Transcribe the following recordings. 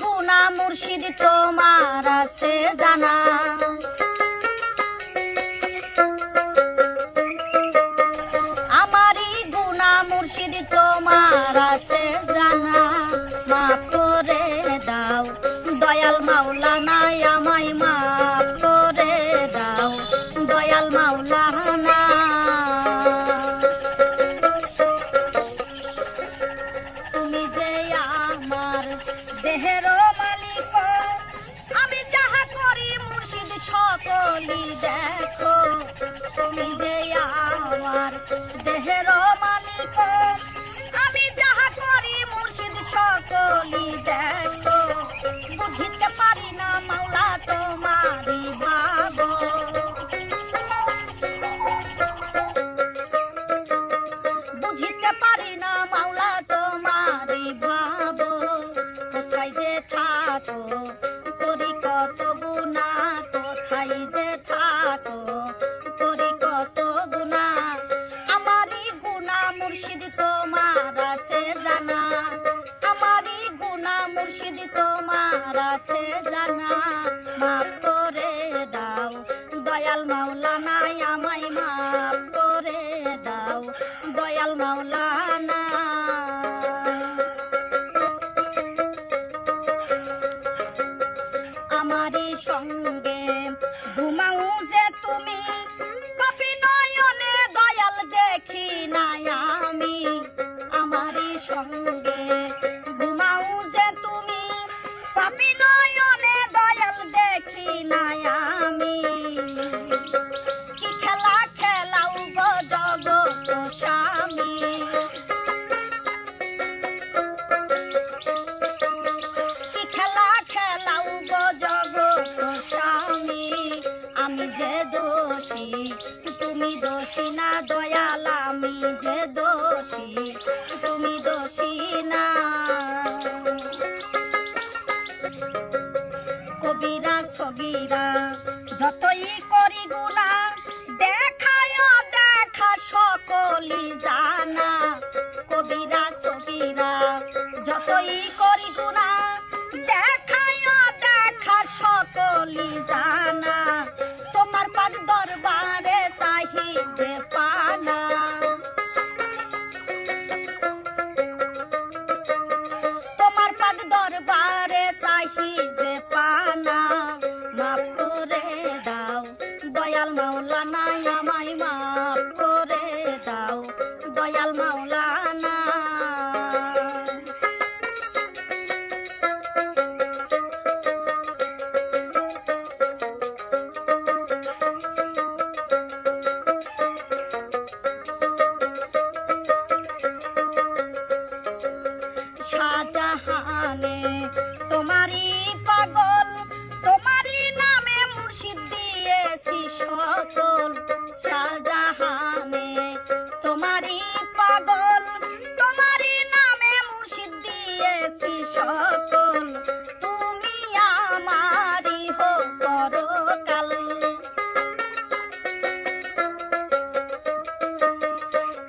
গুনা মুর্শিদ তোমার আছে জানা, আমারই গুনা মুর্শিদ তোমার আছে জানা। মাফ করে দাও দয়াল মাওলানা, আমায় মাফ করে দাও দয়াল মাওলানা। তুমি যে আমার দেহের মালিক, আমি যাহা করি মুর্শিদ সকলই দেখো। তুমি যে আমার দেহের মালিক, আমি যাহা করি মুর্শিদ সকলই দেখো। বুঝিতে পারি না মাওলা তোমারি ভাব, বুঝিতে পারি না মাওলা তোমারি ভাব। কোথায় যে থাকো করি কত গুনাহ, কোথায় যে থাকো করি কত গুনাহ। আমারই গুনাহ মুর্শিদ তোমার আছে জানা, আমারই গুনাহ মুর্শিদ তোমার আছে জানা। মাফ করে দাও দয়াল মাওলানা, আমায় মাফ করে দাও দয়াল মাওলানা। আমারই সঙ্গে ঘুমাও যে তুমি, কপি নয়নে দয়াল দেখি না আমি। আমারই সঙ্গে ঘুমাও যে তুমি, কপি নয়নে দয়াল দেখি না আমি। কি খেলা খেলাও গো জগৎ স্বামী, কি খেলা খেলাও গো জগৎ স্বামী। আমি যে দোষী তুমি দোষী না দয়াল, আমি যে দোষী তুমি দোষী না। কবিরা সগীরা যতই করি গুনাহ, দেখায় দেখা সকলই জানা। কবিরা সগীরা যতই করি গুনাহ, দেখায় দেখা সকলই জানা। তোমার পাদ দরবারে চাহিতে পানা, তোমার পাদ দরবারে চাহিতে পানা। মাফ করে দাও দয়াল মাওলানা, আমায় মাফ করে দাও দয়াল মাওলানা। শাহজাহানে তোমারই পাগল, তোমারই নামে মুর্শিদ দিয়েছি সকল। শাহজাহানে তোমারই পাগল, তোমারই নামে মুর্শিদ দিয়েছি সকল। তুমি আমারই হো পরকাল,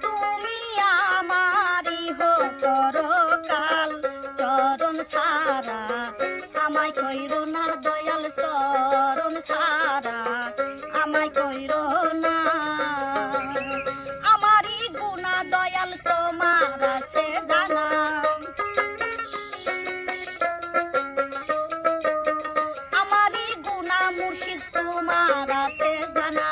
তুমি আমারই হো পরকাল। চরণ ছাড়া আমায় কইরো না দয়াল, চরণ ছাড়া আমায় কইরো না। আমারই গুনাহ দয়াল তোমার আছে জানা, আমারই গুনাহ মুর্শিদ তোমার আছে জানা।